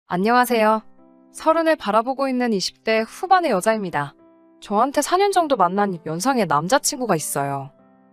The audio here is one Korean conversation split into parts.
안녕하세요. 서른을 바라보고 있는 20대 후반의 여자입니다. 저한테 4년 정도 만난 연상의 남자친구가 있어요.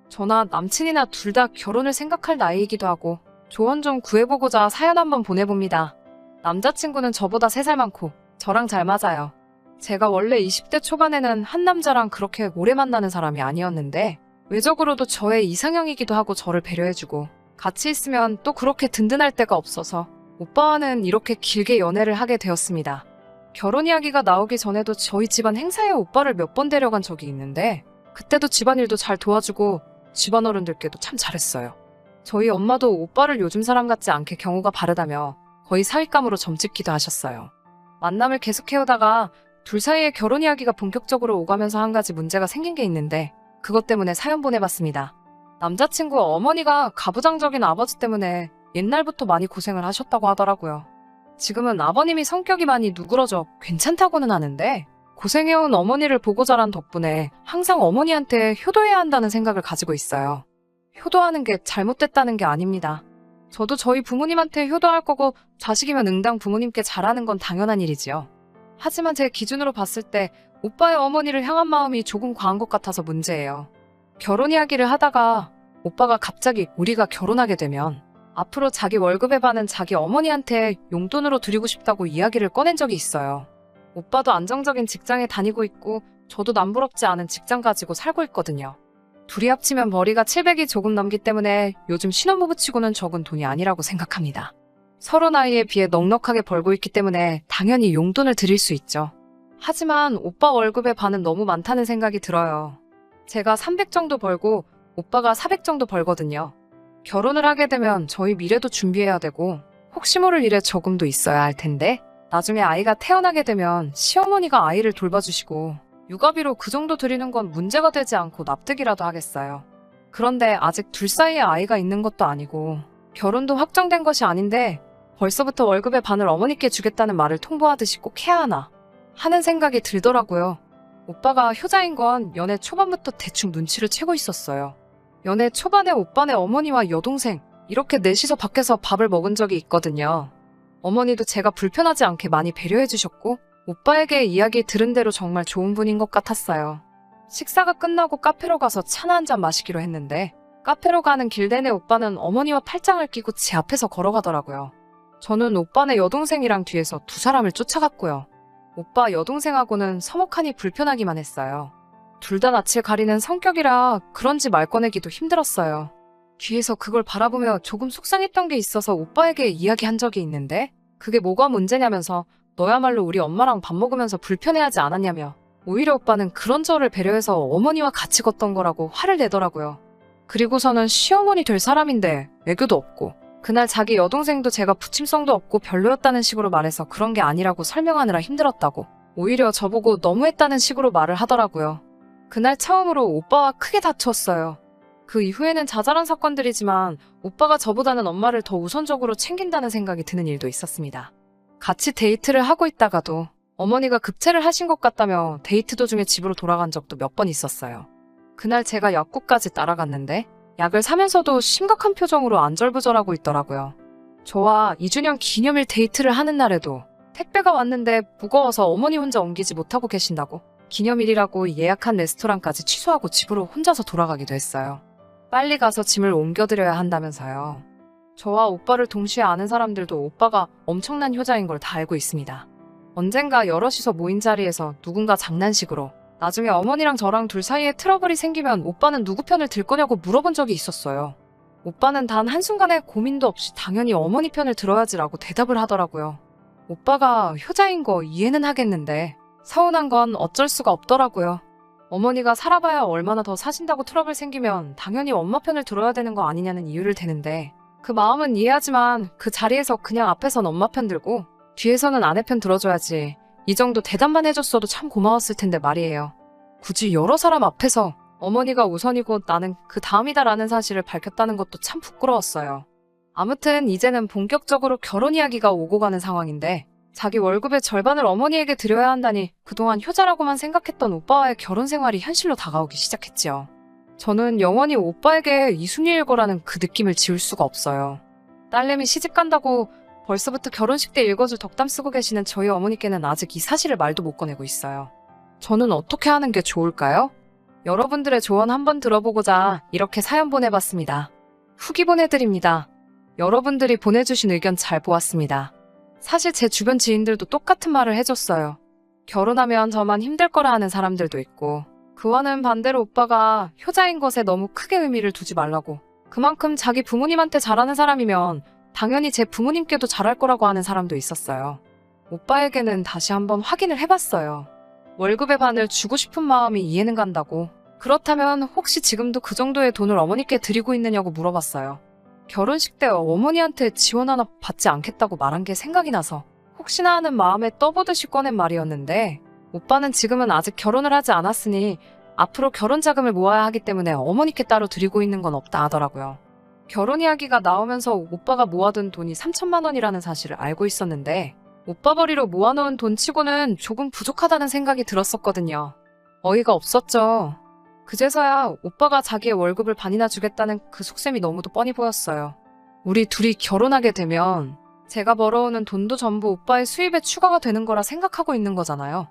저나 남친이나 둘 다 결혼을 생각할 나이이기도 하고 조언 좀 구해보고자 사연 한번 보내봅니다. 남자친구는 저보다 3살 많고 저랑 잘 맞아요. 제가 원래 20대 초반에는 한 남자랑 그렇게 오래 만나는 사람이 아니었는데 외적으로도 저의 이상형이기도 하고 저를 배려해주고 같이 있으면 또 그렇게 든든할 때가 없어서 오빠와는 이렇게 길게 연애를 하게 되었습니다. 결혼 이야기가 나오기 전에도 저희 집안 행사에 오빠를 몇 번 데려간 적이 있는데 그때도 집안일도 잘 도와주고 집안 어른들께도 참 잘했어요. 저희 엄마도 오빠를 요즘 사람 같지 않게 경우가 바르다며 거의 사윗감으로 점찍기도 하셨어요. 만남을 계속해오다가 둘 사이에 결혼 이야기가 본격적으로 오가면서 한 가지 문제가 생긴 게 있는데 그것 때문에 사연 보내봤습니다. 남자친구 어머니가 가부장적인 아버지 때문에 옛날부터 많이 고생을 하셨다고 하더라고요. 지금은 아버님이 성격이 많이 누그러져 괜찮다고는 하는데 고생해온 어머니를 보고 자란 덕분에 항상 어머니한테 효도해야 한다는 생각을 가지고 있어요. 효도하는 게 잘못됐다는 게 아닙니다. 저도 저희 부모님한테 효도할 거고 자식이면 응당 부모님께 잘하는 건 당연한 일이지요. 하지만 제 기준으로 봤을 때 오빠의 어머니를 향한 마음이 조금 과한 것 같아서 문제예요. 결혼 이야기를 하다가 오빠가 갑자기 우리가 결혼하게 되면 앞으로 자기 월급의 반은 자기 어머니한테 용돈으로 드리고 싶다고 이야기를 꺼낸 적이 있어요. 오빠도 안정적인 직장에 다니고 있고 저도 남부럽지 않은 직장 가지고 살고 있거든요. 둘이 합치면 머리가 700이 조금 넘기 때문에 요즘 신혼부부치고는 적은 돈이 아니라고 생각합니다. 서로 나이에 비해 넉넉하게 벌고 있기 때문에 당연히 용돈을 드릴 수 있죠. 하지만 오빠 월급의 반은 너무 많다는 생각이 들어요. 제가 300 정도 벌고 오빠가 400 정도 벌거든요. 결혼을 하게 되면 저희 미래도 준비해야 되고 혹시 모를 일에 저금도 있어야 할 텐데 나중에 아이가 태어나게 되면 시어머니가 아이를 돌봐주시고 육아비로 그 정도 드리는 건 문제가 되지 않고 납득이라도 하겠어요. 그런데 아직 둘 사이에 아이가 있는 것도 아니고 결혼도 확정된 것이 아닌데 벌써부터 월급의 반을 어머니께 주겠다는 말을 통보하듯이 꼭 해야 하나 하는 생각이 들더라고요. 오빠가 효자인 건 연애 초반부터 대충 눈치를 채고 있었어요. 연애 초반에 오빠네 어머니와 여동생 이렇게 넷이서 밖에서 밥을 먹은 적이 있거든요. 어머니도 제가 불편하지 않게 많이 배려해 주셨고 오빠에게 이야기 들은 대로 정말 좋은 분인 것 같았어요. 식사가 끝나고 카페로 가서 차나 한잔 마시기로 했는데 카페로 가는 길 내내 오빠는 어머니와 팔짱을 끼고 제 앞에서 걸어가더라고요. 저는 오빠네 여동생이랑 뒤에서 두 사람을 쫓아갔고요. 오빠 여동생하고는 서먹하니 불편하기만 했어요. 둘 다 낯을 가리는 성격이라 그런지 말 꺼내기도 힘들었어요. 뒤에서 그걸 바라보며 조금 속상했던 게 있어서 오빠에게 이야기한 적이 있는데 그게 뭐가 문제냐면서 너야말로 우리 엄마랑 밥 먹으면서 불편해하지 않았냐며 오히려 오빠는 그런 저를 배려해서 어머니와 같이 걷던 거라고 화를 내더라고요. 그리고서는 시어머니 될 사람인데 애교도 없고 그날 자기 여동생도 제가 부침성도 없고 별로였다는 식으로 말해서 그런 게 아니라고 설명하느라 힘들었다고 오히려 저보고 너무했다는 식으로 말을 하더라고요. 그날 처음으로 오빠와 크게 다투었어요. 그 이후에는 자잘한 사건들이지만 오빠가 저보다는 엄마를 더 우선적으로 챙긴다는 생각이 드는 일도 있었습니다. 같이 데이트를 하고 있다가도 어머니가 급체를 하신 것 같다며 데이트 도중에 집으로 돌아간 적도 몇 번 있었어요. 그날 제가 약국까지 따라갔는데 약을 사면서도 심각한 표정으로 안절부절하고 있더라고요. 저와 2주년 기념일 데이트를 하는 날에도 택배가 왔는데 무거워서 어머니 혼자 옮기지 못하고 계신다고 기념일이라고 예약한 레스토랑까지 취소하고 집으로 혼자서 돌아가기도 했어요. 빨리 가서 짐을 옮겨드려야 한다면서요. 저와 오빠를 동시에 아는 사람들도 오빠가 엄청난 효자인 걸 다 알고 있습니다. 언젠가 여럿이서 모인 자리에서 누군가 장난식으로 나중에 어머니랑 저랑 둘 사이에 트러블이 생기면 오빠는 누구 편을 들 거냐고 물어본 적이 있었어요. 오빠는 단 한순간에 고민도 없이 당연히 어머니 편을 들어야지라고 대답을 하더라고요. 오빠가 효자인 거 이해는 하겠는데 서운한 건 어쩔 수가 없더라고요. 어머니가 살아봐야 얼마나 더 사신다고 트러블 생기면 당연히 엄마 편을 들어야 되는 거 아니냐는 이유를 대는데 그 마음은 이해하지만 그 자리에서 그냥 앞에선 엄마 편 들고 뒤에서는 아내 편 들어줘야지 이 정도 대답만 해줬어도 참 고마웠을 텐데 말이에요. 굳이 여러 사람 앞에서 어머니가 우선이고 나는 그 다음이다라는 사실을 밝혔다는 것도 참 부끄러웠어요. 아무튼 이제는 본격적으로 결혼 이야기가 오고 가는 상황인데 자기 월급의 절반을 어머니에게 드려야 한다니 그동안 효자라고만 생각했던 오빠와의 결혼 생활이 현실로 다가오기 시작했지요. 저는 영원히 오빠에게 이순이일 거라는 그 느낌을 지울 수가 없어요. 딸내미 시집 간다고 벌써부터 결혼식 때 읽어줄 덕담 쓰고 계시는 저희 어머니께는 아직 이 사실을 말도 못 꺼내고 있어요. 저는 어떻게 하는 게 좋을까요? 여러분들의 조언 한번 들어보고자 이렇게 사연 보내봤습니다. 후기 보내드립니다. 여러분들이 보내주신 의견 잘 보았습니다. 사실 제 주변 지인들도 똑같은 말을 해줬어요. 결혼하면 저만 힘들 거라 하는 사람들도 있고, 그와는 반대로 오빠가 효자인 것에 너무 크게 의미를 두지 말라고, 그만큼 자기 부모님한테 잘하는 사람이면 당연히 제 부모님께도 잘할 거라고 하는 사람도 있었어요. 오빠에게는 다시 한번 확인을 해봤어요. 월급의 반을 주고 싶은 마음이 이해는 간다고. 그렇다면 혹시 지금도 그 정도의 돈을 어머니께 드리고 있느냐고 물어봤어요. 결혼식 때 어머니한테 지원 하나 받지 않겠다고 말한 게 생각이 나서 혹시나 하는 마음에 떠보듯이 꺼낸 말이었는데, 오빠는 지금은 아직 결혼을 하지 않았으니 앞으로 결혼 자금을 모아야 하기 때문에 어머니께 따로 드리고 있는 건 없다 하더라고요. 결혼 이야기가 나오면서 오빠가 모아둔 돈이 3천만 원이라는 사실을 알고 있었는데, 오빠 벌이로 모아놓은 돈 치고는 조금 부족하다는 생각이 들었었거든요. 어이가 없었죠. 그제서야 오빠가 자기의 월급을 반이나 주겠다는 그 속셈이 너무도 뻔히 보였어요. 우리 둘이 결혼하게 되면 제가 벌어오는 돈도 전부 오빠의 수입에 추가가 되는 거라 생각하고 있는 거잖아요.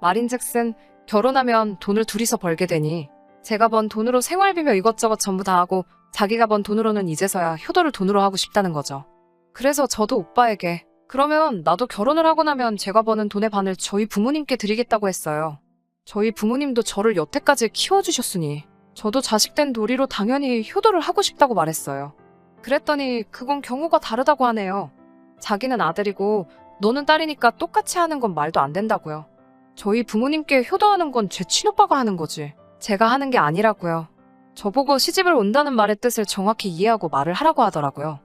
말인즉슨 결혼하면 돈을 둘이서 벌게 되니 제가 번 돈으로 생활비며 이것저것 전부 다 하고, 자기가 번 돈으로는 이제서야 효도를 돈으로 하고 싶다는 거죠. 그래서 저도 오빠에게 그러면 나도 결혼을 하고 나면 제가 버는 돈의 반을 저희 부모님께 드리겠다고 했어요. 저희 부모님도 저를 여태까지 키워주셨으니 저도 자식된 도리로 당연히 효도를 하고 싶다고 말했어요. 그랬더니 그건 경우가 다르다고 하네요. 자기는 아들이고 너는 딸이니까 똑같이 하는 건 말도 안 된다고요. 저희 부모님께 효도하는 건 제 친오빠가 하는 거지 제가 하는 게 아니라고요. 저보고 시집을 온다는 말의 뜻을 정확히 이해하고 말을 하라고 하더라고요.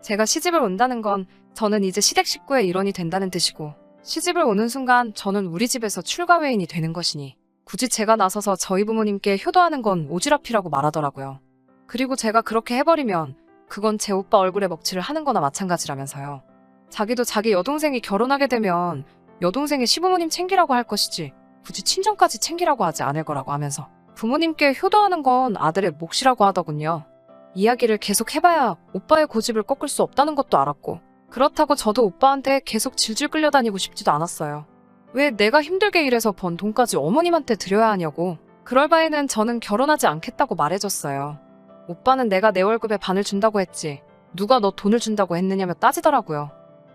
제가 시집을 온다는 건 저는 이제 시댁 식구의 일원이 된다는 뜻이고, 시집을 오는 순간 저는 우리 집에서 출가 외인이 되는 것이니 굳이 제가 나서서 저희 부모님께 효도하는 건 오지랖이라고 말하더라고요. 그리고 제가 그렇게 해버리면 그건 제 오빠 얼굴에 먹칠을 하는 거나 마찬가지라면서요. 자기도 자기 여동생이 결혼하게 되면 여동생의 시부모님 챙기라고 할 것이지 굳이 친정까지 챙기라고 하지 않을 거라고 하면서 부모님께 효도하는 건 아들의 몫이라고 하더군요. 이야기를 계속 해봐야 오빠의 고집을 꺾을 수 없다는 것도 알았고, 그렇다고 저도 오빠한테 계속 질질 끌려다니고 싶지도 않았어요. 왜 내가 힘들게 일해서 번 돈까지 어머님한테 드려야 하냐고. 그럴 바에는 저는 결혼하지 않겠다고 말해줬어요. 오빠는 내가 내 월급의 반을 준다고 했지 누가 너 돈을 준다고 했느냐며 따지더라고요.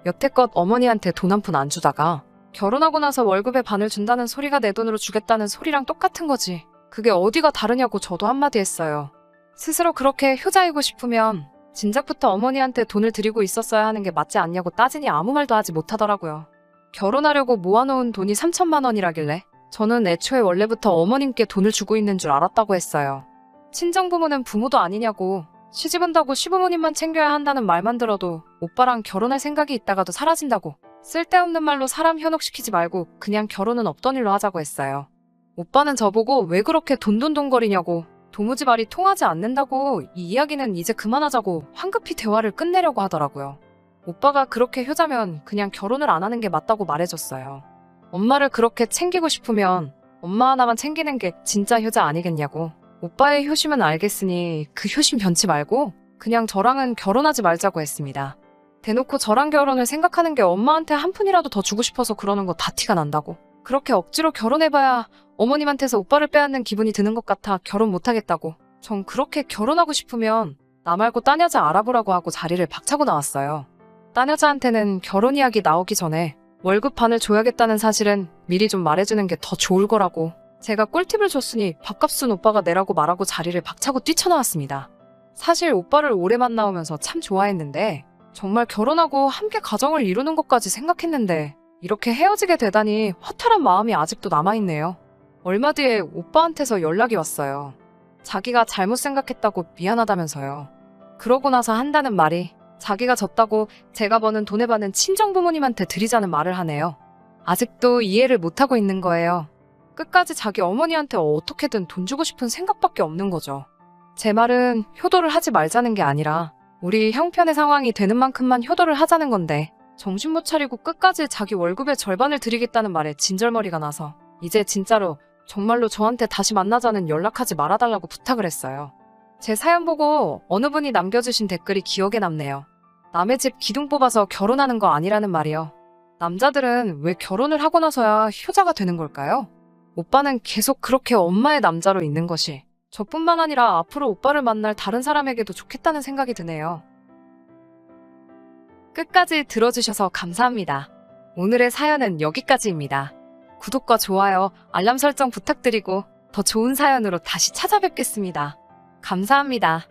여태껏 어머니한테 돈 한 푼 안 주다가 결혼하고 나서 월급의 반을 준다는 소리가 내 돈으로 주겠다는 소리랑 똑같은 거지. 그게 어디가 다르냐고 저도 한마디 했어요. 스스로 그렇게 효자이고 싶으면 진작부터 어머니한테 돈을 드리고 있었어야 하는 게 맞지 않냐고 따지니 아무 말도 하지 못하더라고요. 결혼하려고 모아놓은 돈이 3천만 원이라길래 저는 애초에 원래부터 어머님께 돈을 주고 있는 줄 알았다고 했어요. 친정부모는 부모도 아니냐고, 시집 온다고 시부모님만 챙겨야 한다는 말만 들어도 오빠랑 결혼할 생각이 있다가도 사라진다고, 쓸데없는 말로 사람 현혹시키지 말고 그냥 결혼은 없던 일로 하자고 했어요. 오빠는 저보고 왜 그렇게 돈돈돈거리냐고, 도무지 말이 통하지 않는다고, 이 이야기는 이제 그만하자고 황급히 대화를 끝내려고 하더라고요. 오빠가 그렇게 효자면 그냥 결혼을 안 하는 게 맞다고 말해줬어요. 엄마를 그렇게 챙기고 싶으면 엄마 하나만 챙기는 게 진짜 효자 아니겠냐고. 오빠의 효심은 알겠으니 그 효심 변치 말고 그냥 저랑은 결혼하지 말자고 했습니다. 대놓고 저랑 결혼을 생각하는 게 엄마한테 한 푼이라도 더 주고 싶어서 그러는 거 다 티가 난다고. 그렇게 억지로 결혼해봐야 어머님한테서 오빠를 빼앗는 기분이 드는 것 같아 결혼 못하겠다고. 전 그렇게 결혼하고 싶으면 나 말고 딴 여자 알아보라고 하고 자리를 박차고 나왔어요. 딴 여자한테는 결혼 이야기 나오기 전에 월급 반을 줘야겠다는 사실은 미리 좀 말해주는 게 더 좋을 거라고. 제가 꿀팁을 줬으니 밥값은 오빠가 내라고 말하고 자리를 박차고 뛰쳐나왔습니다. 사실 오빠를 오래 만나오면서 참 좋아했는데, 정말 결혼하고 함께 가정을 이루는 것까지 생각했는데 이렇게 헤어지게 되다니 허탈한 마음이 아직도 남아있네요. 얼마 뒤에 오빠한테서 연락이 왔어요. 자기가 잘못 생각했다고 미안하다면서요. 그러고 나서 한다는 말이 자기가 졌다고 제가 버는 돈의 반은 친정부모님한테 드리자는 말을 하네요. 아직도 이해를 못하고 있는 거예요. 끝까지 자기 어머니한테 어떻게든 돈 주고 싶은 생각밖에 없는 거죠. 제 말은 효도를 하지 말자는 게 아니라 우리 형편의 상황이 되는 만큼만 효도를 하자는 건데, 정신 못 차리고 끝까지 자기 월급의 절반을 드리겠다는 말에 진절머리가 나서 이제 진짜로 정말로 저한테 다시 만나자는 연락하지 말아달라고 부탁을 했어요. 제 사연 보고 어느 분이 남겨주신 댓글이 기억에 남네요. 남의 집 기둥 뽑아서 결혼하는 거 아니라는 말이요. 남자들은 왜 결혼을 하고 나서야 효자가 되는 걸까요? 오빠는 계속 그렇게 엄마의 남자로 있는 것이 저뿐만 아니라 앞으로 오빠를 만날 다른 사람에게도 좋겠다는 생각이 드네요. 끝까지 들어주셔서 감사합니다. 오늘의 사연은 여기까지입니다. 구독과 좋아요, 알람 설정 부탁드리고 더 좋은 사연으로 다시 찾아뵙겠습니다. 감사합니다.